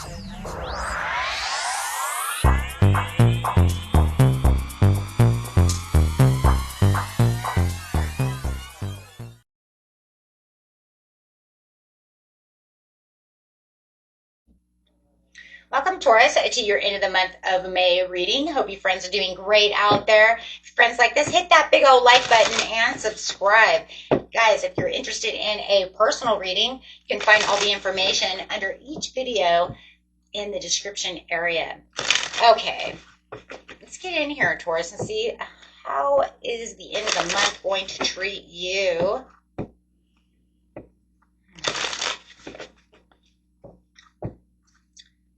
Welcome, Taurus, to your end of the month of May reading. Hope you friends are doing great out there. If friends like this, hit that big old like button and subscribe. Guys, if you're interested in a personal reading, you can find all the information under each video in the description area. Okay, let's get in here, Taurus, and see how is the end of the month going to treat you.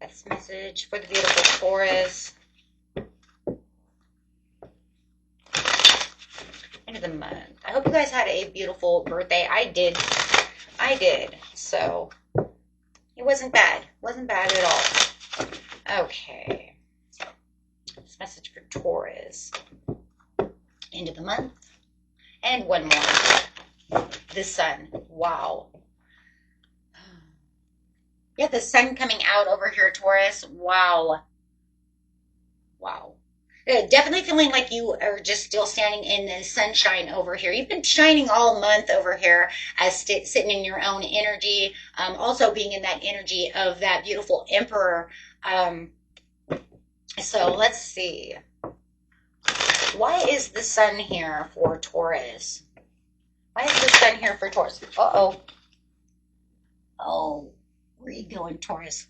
That's message for the beautiful Taurus. End of the month. I hope you guys had a beautiful birthday. I did. So it wasn't bad. Wasn't bad at all. Okay. This message for Taurus. End of the month. And one more. The sun. Wow. Yeah, the sun coming out over here, Taurus. Wow. Wow. Definitely feeling like you are just still standing in the sunshine over here. You've been shining all month over here as sitting in your own energy. Also being in that energy of that beautiful emperor. So let's see. Why is the sun here for Taurus? Why is the sun here for Taurus? Uh-oh. Oh, where are you going, Taurus?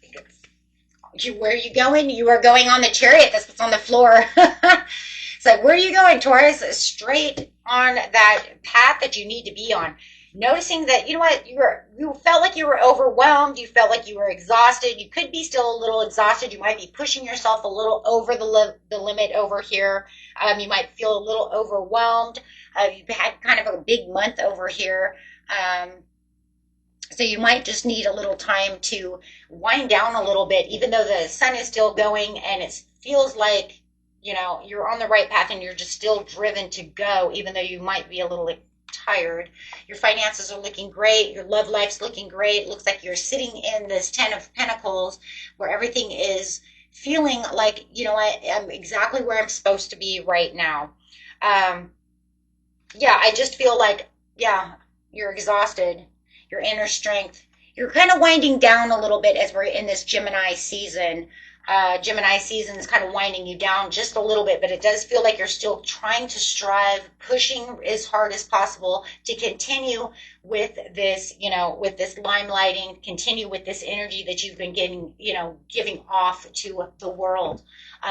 Where are you going? You are going on the chariot. That's what's on the floor. It's like, where are you going, Taurus? Straight on that path that you need to be on. Noticing that, you know what, you felt like you were overwhelmed. You felt like you were exhausted. You could be still a little exhausted. You might be pushing yourself a little over the limit over here. You might feel a little overwhelmed. You've had kind of a big month over here. So you might just need a little time to wind down a little bit, even though the sun is still going and it feels like, you know, you're on the right path and you're just still driven to go, even though you might be a little tired. Your finances are looking great. Your love life's looking great. It looks like you're sitting in this 10 of Pentacles where everything is feeling like, you know what, I'm exactly where I'm supposed to be right now. Yeah, I just feel like, yeah, you're exhausted. Your inner strength. You're kind of winding down a little bit as we're in this Gemini season. Gemini season is kind of winding you down just a little bit, but it does feel like you're still trying to strive, pushing as hard as possible to continue with this, you know, with this limelighting, continue with this energy that you've been getting, you know, giving off to the world,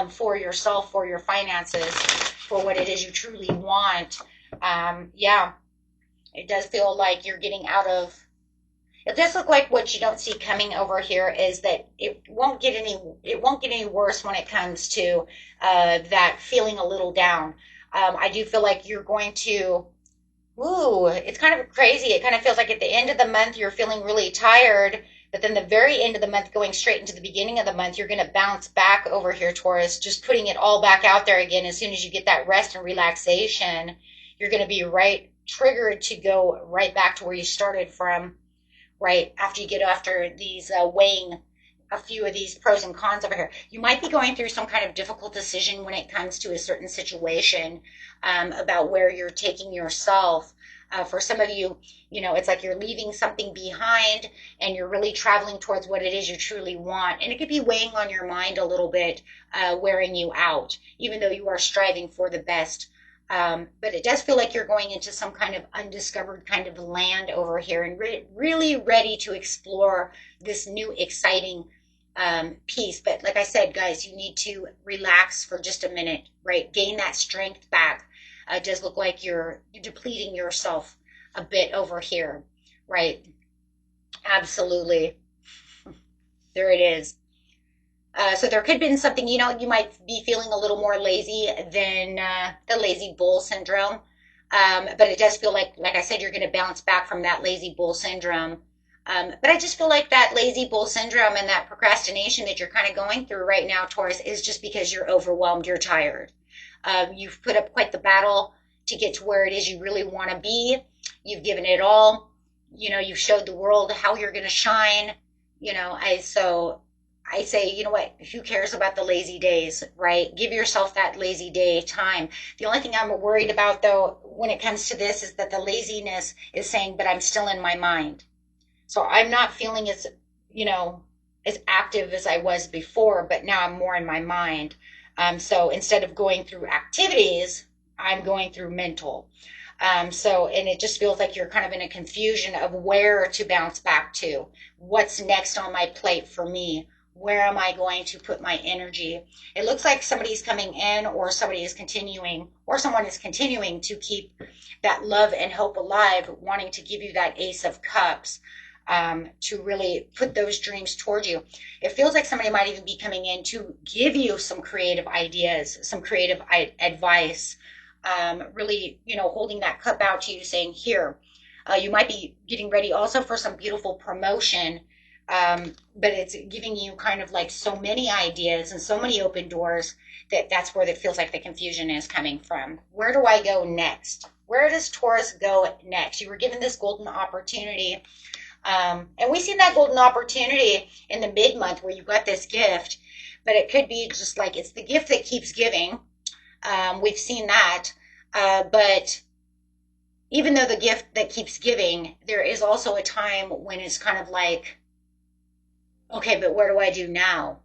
for yourself, for your finances, for what it is you truly want. Yeah, it does feel like you're getting out of. It does look like what you don't see coming over here is that it won't get any worse when it comes to that feeling a little down. I do feel like you're going to, ooh, it's kind of crazy. It kind of feels like at the end of the month you're feeling really tired, but then the very end of the month going straight into the beginning of the month, you're going to bounce back over here, Taurus, just putting it all back out there again. As soon as you get that rest and relaxation, you're going to be right triggered to go right back to where you started from. Right after you get after these weighing a few of these pros and cons over here. You might be going through some kind of difficult decision when it comes to a certain situation, about where you're taking yourself. For some of you, you know, it's like you're leaving something behind and you're really traveling towards what it is you truly want. And it could be weighing on your mind a little bit, wearing you out, even though you are striving for the best. But it does feel like you're going into some kind of undiscovered kind of land over here and really ready to explore this new exciting piece. But like I said, guys, you need to relax for just a minute, right? Gain that strength back. It does look like you're depleting yourself a bit over here, right? Absolutely. There it is. So there could have been something, you know, you might be feeling a little more lazy than the lazy bull syndrome. But it does feel like I said, you're going to bounce back from that lazy bull syndrome. But I just feel like that lazy bull syndrome and that procrastination that you're kind of going through right now, Taurus, is just because you're overwhelmed, you're tired. You've put up quite the battle to get to where it is you really want to be. You've given it all. You know, you've showed the world how you're going to shine. You know, so I say, you know what? Who cares about the lazy days, right? Give yourself that lazy day time. The only thing I'm worried about, though, when it comes to this, is that the laziness is saying, but I'm still in my mind. So I'm not feeling as, you know, as active as I was before, but now I'm more in my mind. So instead of going through activities, I'm going through mental. And it just feels like you're kind of in a confusion of where to bounce back to. What's next on my plate for me? Where am I going to put my energy? It looks like somebody's coming in, or somebody is continuing, or someone is continuing to keep that love and hope alive, wanting to give you that Ace of Cups, to really put those dreams toward you. It feels like somebody might even be coming in to give you some creative ideas, some creative advice, really, holding that cup out to you, saying, here. You might be getting ready also for some beautiful promotion, but it's giving you kind of like so many ideas and so many open doors that's where it feels like the confusion is coming from. Where do I go next? Where does Taurus go next? You were given this golden opportunity. And we see that golden opportunity in the mid-month where you got this gift, but it could be just like it's the gift that keeps giving. We've seen that. But even though the gift that keeps giving, there is also a time when it's kind of like, okay, but what do I do now?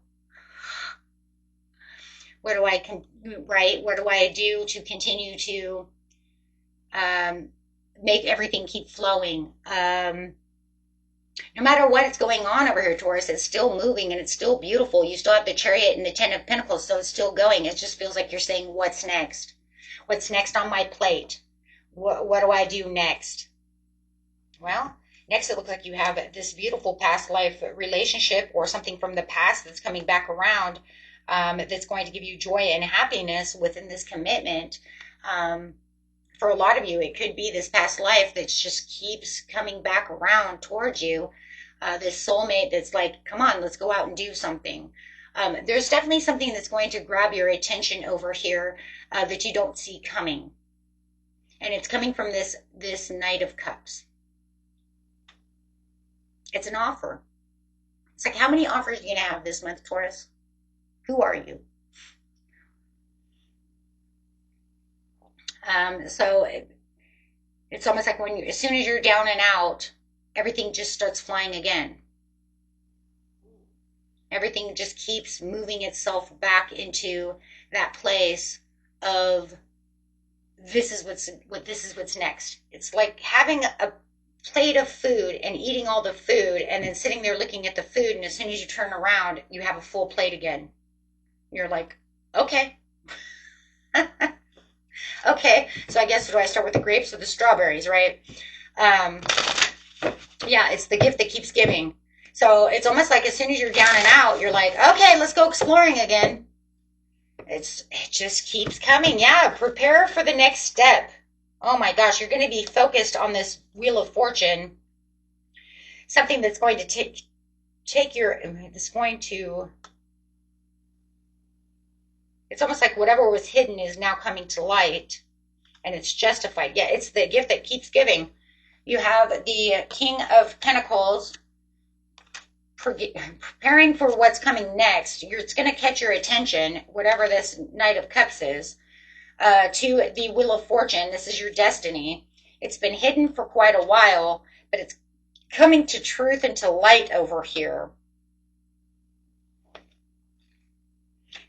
What do I, right? What do I do to continue to make everything keep flowing? No matter what is going on over here, Taurus, it's still moving and it's still beautiful. You still have the Chariot and the Ten of Pentacles, so it's still going. It just feels like you're saying, what's next? What's next on my plate? What do I do next? Well, next it looks like you have this beautiful past life relationship or something from the past that's coming back around, that's going to give you joy and happiness within this commitment. For a lot of you, it could be this past life that just keeps coming back around towards you. This soulmate that's like, come on, let's go out and do something. There's definitely something that's going to grab your attention over here, that you don't see coming. And it's coming from this Knight of Cups. It's an offer. It's like, how many offers are you going to have this month, Taurus? Who are you? So it's almost like as soon as you're down and out, everything just starts flying again. Everything just keeps moving itself back into that place of this is what's next. It's like having a plate of food and eating all the food and then sitting there looking at the food, and as soon as you turn around, you have a full plate again. You're like, okay. Okay, so I guess, do I start with the grapes or the strawberries, right? Yeah, it's the gift that keeps giving. So it's almost like as soon as you're down and out, you're like, okay, let's go exploring again. It just keeps coming. Yeah, prepare for the next step. Oh my gosh, you're going to be focused on this Wheel of Fortune. Something that's going to take your, it's going to, it's almost like whatever was hidden is now coming to light, and it's justified. Yeah, it's the gift that keeps giving. You have the King of Pentacles preparing for what's coming next. It's going to catch your attention, whatever this Knight of Cups is, to the Wheel of Fortune. This is your destiny. It's been hidden for quite a while, but it's coming to truth and to light over here.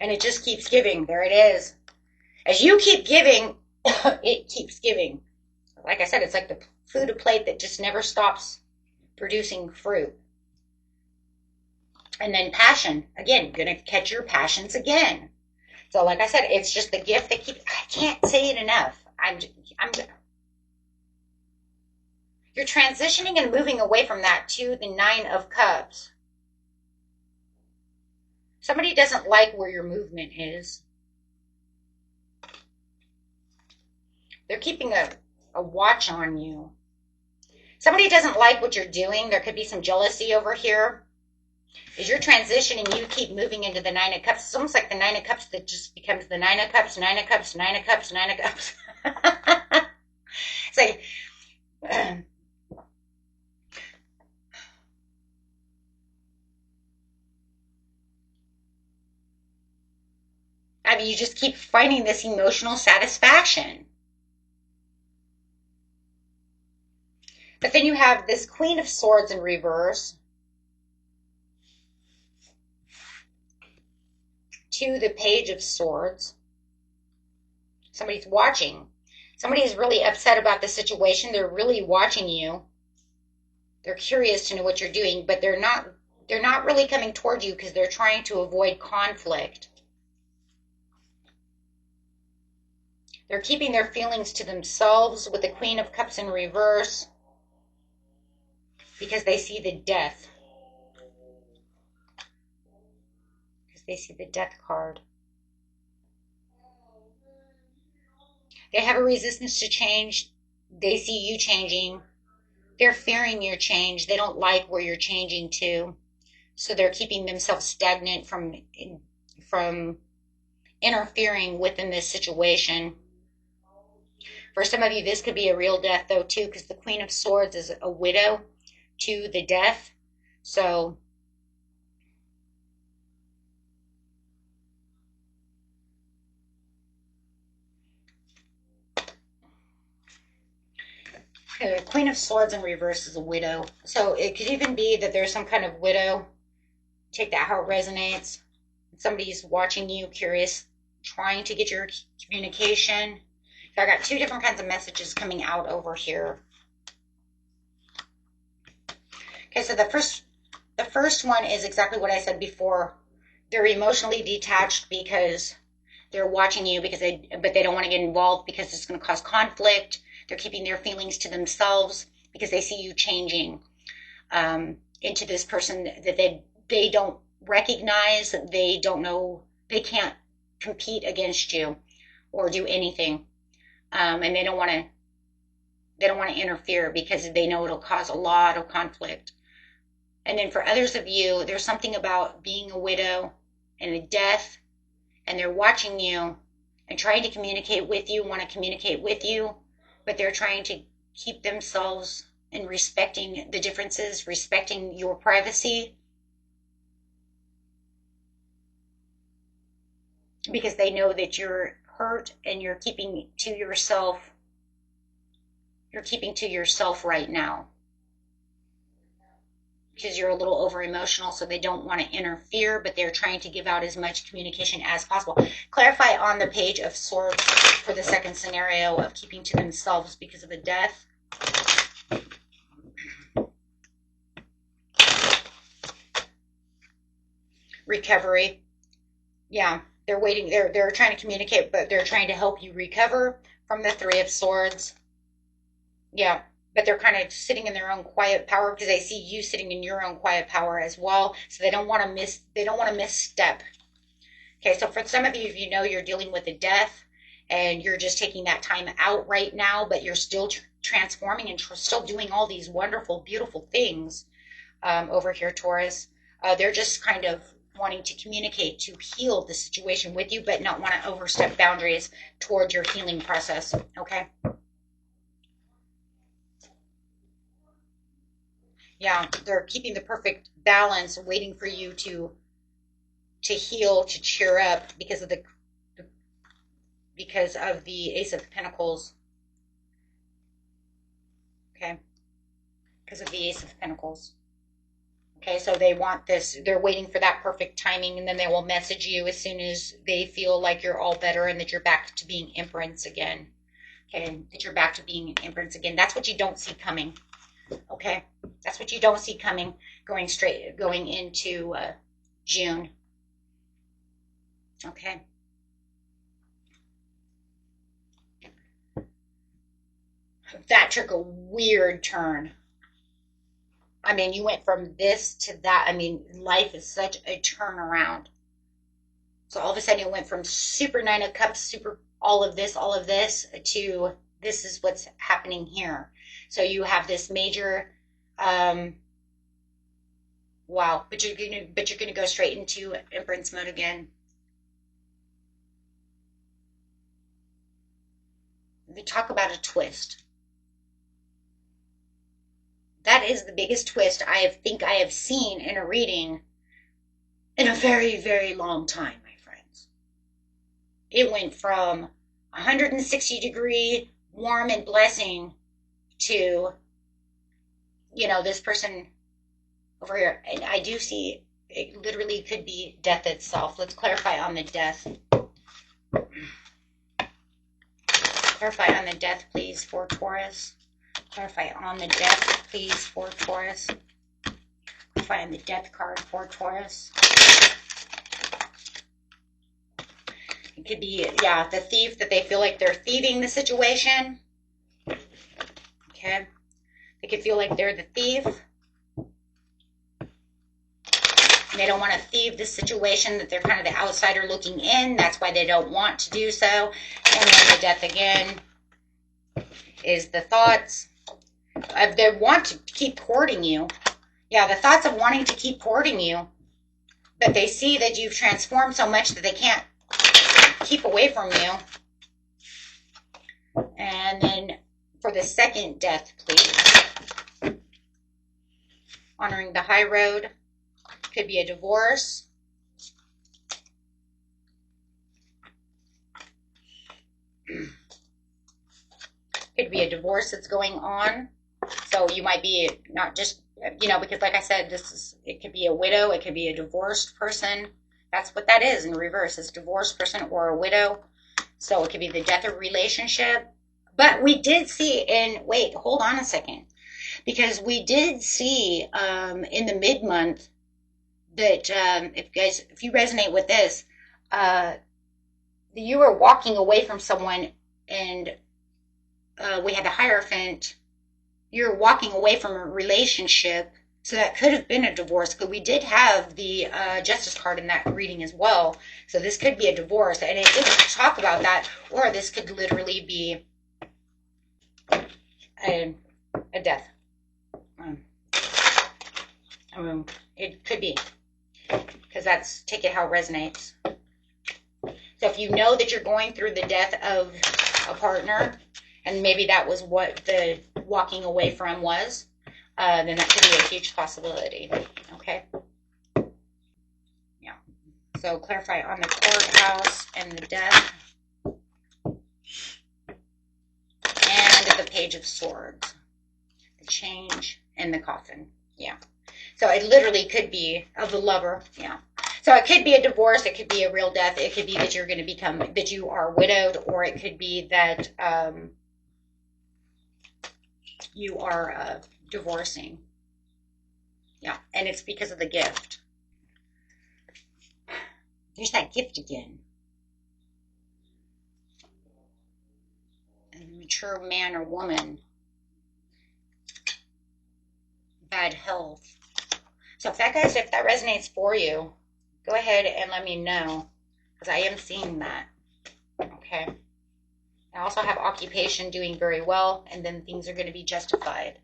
And it just keeps giving. There it is. As you keep giving, it keeps giving. Like I said, it's like the food plate that just never stops producing fruit. And then passion. Again, going to catch your passions again. So like I said, it's just the gift that keeps, I can't say it enough. You're transitioning and moving away from that to the Nine of Cups. Somebody doesn't like where your movement is. They're keeping a watch on you. Somebody doesn't like what you're doing. There could be some jealousy over here. As you're transitioning, you keep moving into the Nine of Cups. It's almost like the Nine of Cups that just becomes the Nine of Cups, Nine of Cups, Nine of Cups, Nine of Cups. It's like, of you just keep finding this emotional satisfaction. But then you have this Queen of Swords in reverse to the Page of Swords. Somebody's watching. Somebody is really upset about the situation. They're really watching you. They're curious to know what you're doing, but they're not really coming toward you because they're trying to avoid conflict. They're keeping their feelings to themselves with the Queen of Cups in reverse because they see the death. Because they see the death card. They have a resistance to change. They see you changing. They're fearing your change. They don't like where you're changing to. So they're keeping themselves stagnant from interfering within this situation. For some of you, this could be a real death, though, too, because the Queen of Swords is a widow to the death. So the Queen of Swords in reverse is a widow. So it could even be that there's some kind of widow. Take that how it resonates. Somebody's watching you, curious, trying to get your communication. So I got two different kinds of messages coming out over here. Okay, so the first one is exactly what I said before. They're emotionally detached because they're watching you but they don't want to get involved because it's going to cause conflict. They're keeping their feelings to themselves because they see you changing into this person that they don't recognize. They don't know. They can't compete against you or do anything, and they don't want to interfere because they know it'll cause a lot of conflict. And then for others of you, there's something about being a widow and a death, and they're watching you and trying to communicate with you, want to communicate with you, but they're trying to keep themselves and respecting the differences, respecting your privacy, because they know that you're hurt and you're keeping to yourself. You're keeping to yourself right now because you're a little over emotional, so they don't want to interfere, but they're trying to give out as much communication as possible. Clarify on the Page of Swords for the second scenario of keeping to themselves because of the death. Recovery. Yeah, they're waiting. They're trying to communicate, but they're trying to help you recover from the Three of Swords. Yeah, but they're kind of sitting in their own quiet power because they see you sitting in your own quiet power as well. So they don't want to misstep. Okay, so for some of you, if you know you're dealing with a death and you're just taking that time out right now, but you're still transforming and still doing all these wonderful, beautiful things over here, Taurus. They're just kind of wanting to communicate to heal the situation with you, but not want to overstep boundaries towards your healing process. Okay. Yeah, they're keeping the perfect balance, waiting for you to heal, to cheer up because of the Ace of Pentacles. Okay, because of the Ace of Pentacles. Okay, so they want this. They're waiting for that perfect timing, and then they will message you as soon as they feel like you're all better and that you're back to being Empress again. Okay, that you're back to being Empress again. That's what you don't see coming. Okay, that's what you don't see coming going into June. Okay. That took a weird turn. I mean, you went from this to that. I mean, life is such a turnaround. So all of a sudden it went from super Nine of Cups, super all of this, to this is what's happening here. So you have this major, wow, but you're gonna go straight into Empress mode again. We talk about a twist. That is the biggest twist I think I have seen in a reading in a very, very long time, my friends. it went from 160-degree warm and blessing to, this person over here. And I do see it literally could be death itself. Let's clarify on the death. Clarify on the death, please, for Taurus. Clarify on the death, please, for Taurus. Clarify on the death card for Taurus. It could be, the thief, that they feel like they're thieving the situation. Okay. They could feel like they're the thief. They don't want to thieve the situation, that they're kind of the outsider looking in. That's why they don't want to do so. And then the death again is the thoughts of they want to keep courting you. Yeah, the thoughts of wanting to keep courting you, but they see that you've transformed so much that they can't keep away from you. And then for the second death, please. Honoring the high road. Could be a divorce. Could be a divorce that's going on. So you might be not just, because like I said, it could be a widow, it could be a divorced person. That's what that is in reverse. It's a divorced person or a widow. So it could be the death of relationship. But we did see wait, hold on a second. Because we did see in the mid-month that if you resonate with this, you were walking away from someone, and we had the Hierophant. You're walking away from a relationship, so that could have been a divorce. But we did have the Justice card in that reading as well. So this could be a divorce, and it didn't talk about that. Or this could literally be a death. It could be. Because that's, take it how it resonates. So if you know that you're going through the death of a partner, and maybe that was what the walking away from was, then that could be a huge possibility. Okay? Yeah. So clarify on the courthouse and the death. And the Page of Swords. The change and the coffin. Yeah. So it literally could be of the lover. Yeah. So it could be a divorce. It could be a real death. It could be that you're going to that you are widowed, or it could be that you are divorcing. Yeah. And it's because of the gift. There's that gift again. A mature man or woman. Bad health. So if that resonates for you, go ahead and let me know, because I am seeing that. Okay. I also have occupation doing very well, and then things are going to be justified.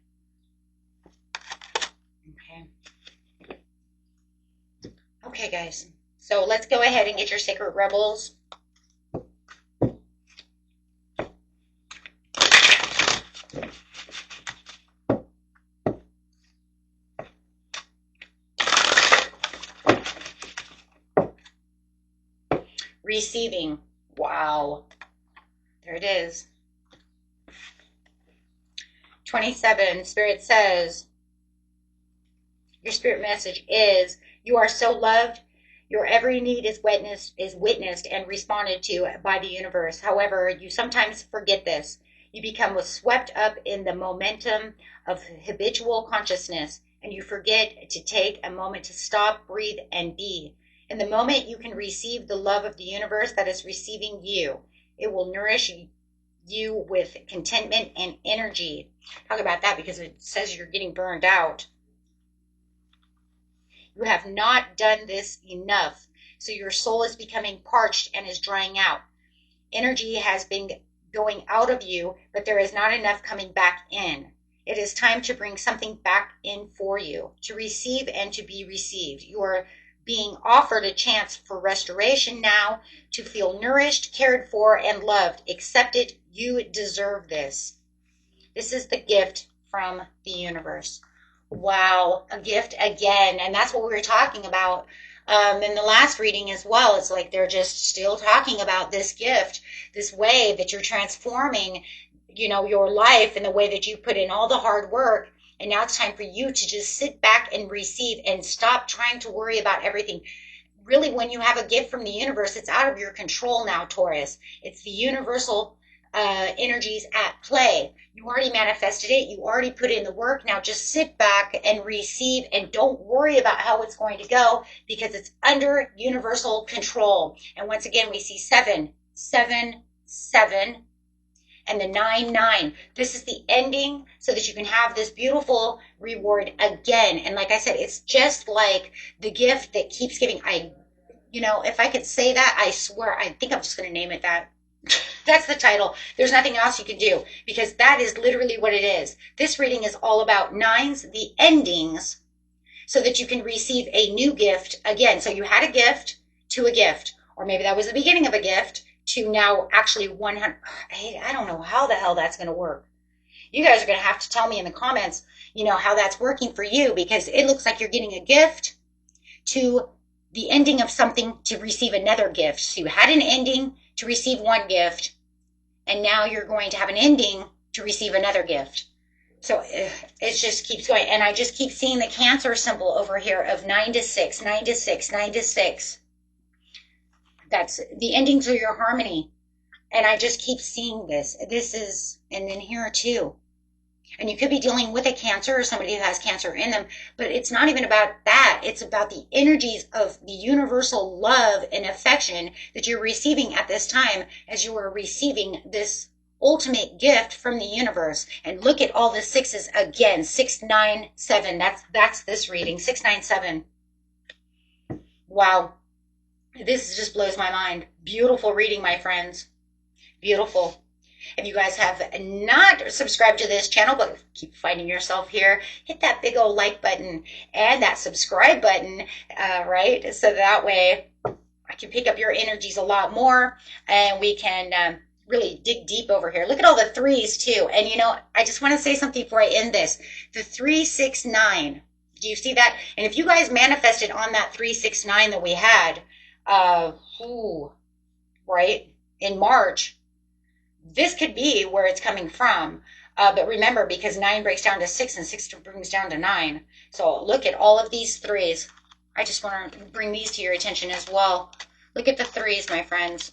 Okay. Okay, guys. So let's go ahead and get your Sacred Rebels. Receiving. Wow. There it is. 27. Spirit says, your spirit message is, you are so loved. Your every need is witnessed and responded to by the universe. However, you sometimes forget this. You become swept up in the momentum of habitual consciousness, and you forget to take a moment to stop, breathe, and be. In the moment, you can receive the love of the universe that is receiving you. It will nourish you with contentment and energy. Talk about that, because it says you're getting burned out. You have not done this enough, so your soul is becoming parched and is drying out. Energy has been going out of you, but there is not enough coming back in. It is time to bring something back in for you, to receive and to be received. You are being offered a chance for restoration now, to feel nourished, cared for, and loved. Accept it. You deserve this. This is the gift from the universe. Wow, a gift again. And that's what we were talking about. In the last reading as well, it's like they're just still talking about this gift, this way that you're transforming, your life and the way that you put in all the hard work. And now it's time for you to just sit back and receive and stop trying to worry about everything. Really, when you have a gift from the universe, it's out of your control now, Taurus. It's the universal energies at play. You already manifested it. You already put in the work. Now just sit back and receive and don't worry about how it's going to go because it's under universal control. And once again, we see 7, 7, 7, and the 9, 9. This is the ending so that you can have this beautiful reward again. And like I said, it's just like the gift that keeps giving. If I could say that, I swear, I think I'm just going to name it that. That's the title. There's nothing else you can do because that is literally what it is. This reading is all about nines, the endings, so that you can receive a new gift again. So you had a gift to a gift, or maybe that was the beginning of a gift to now actually 100. Hey, I don't know how the hell that's going to work. You guys are going to have to tell me in the comments, how that's working for you, because it looks like you're getting a gift to the ending of something to receive another gift. So you had an ending to receive one gift, and now you're going to have an ending to receive another gift. So it just keeps going. And I just keep seeing the Cancer symbol over here of 9 to 6, 9 to 6, 9 to 6. That's the ending to your harmony. And I just keep seeing this. This is, and then here too. And you could be dealing with a Cancer or somebody who has Cancer in them, but it's not even about that. It's about the energies of the universal love and affection that you're receiving at this time as you are receiving this ultimate gift from the universe. And look at all the sixes again. 6, 9, 7. That's this reading. 6, 9, 7. Wow. This just blows my mind. Beautiful reading, my friends. Beautiful. If you guys have not subscribed to this channel, but keep finding yourself here, hit that big old like button and that subscribe button, right? So that way I can pick up your energies a lot more and we can really dig deep over here. Look at all the threes too. And I just want to say something before I end this. The 3, 6, 9. Do you see that? And if you guys manifested on that 3, 6, 9 that we had, right, in March, this could be where it's coming from. But remember, because 9 breaks down to 6 and 6 brings down to 9. So look at all of these threes. I just want to bring these to your attention as well. Look at the threes, my friends.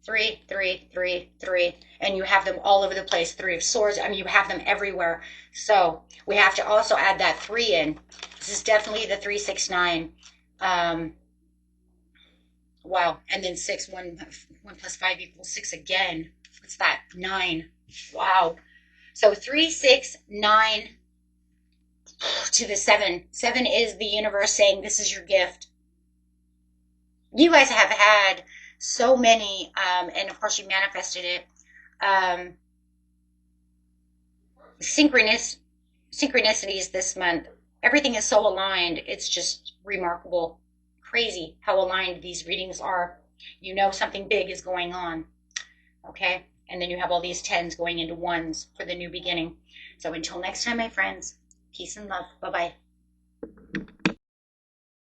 3, 3, 3, 3. And you have them all over the place. 3 of Swords. I mean, you have them everywhere. So we have to also add that 3 in. This is definitely the 3, 6, 9. Wow. And then 6, 1 plus 5 equals 6 again. What's that? 9. Wow. So 3, 6, 9 to the 7. 7 is the universe saying this is your gift. You guys have had so many, and of course you manifested it, synchronicities this month. Everything is so aligned. It's just remarkable. Crazy how aligned these readings are. Something big is going on. Okay? And then you have all these 10s going into 1s for the new beginning. So until next time, my friends, peace and love. Bye-bye.